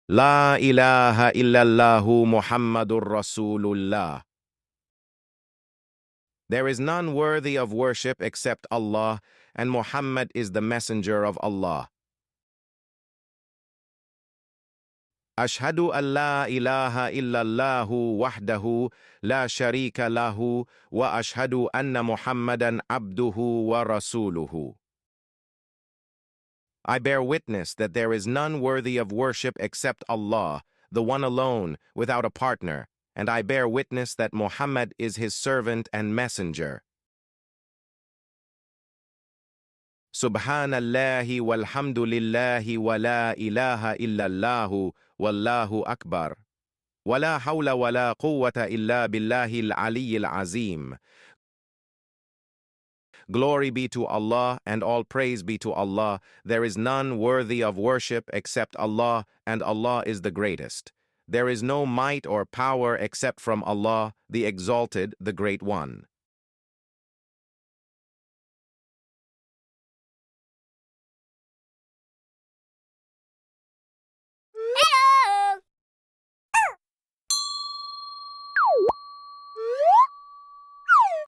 La ilaha illallahu Muhammadur Rasulullah. There is none worthy of worship except Allah, and Muhammad is the messenger of Allah. Ashhadu an la ilaha illallahu wahdahu la sharika lahu wa ashhadu anna Muhammadan abduhu wa rasuluhu. I bear witness that there is none worthy of worship except Allah, the one alone, without a partner, and I bear witness that Muhammad is his servant and messenger. Subhanallahi walhamdulillahi wa la ilaha illallahu wallahu akbar. Wa la hawla wa la quwwata illa billahi al-aliyyil azim. Glory be to Allah, and all praise be to Allah. There is none worthy of worship except Allah, and Allah is the greatest. There is no might or power except from Allah, the Exalted, the Great One.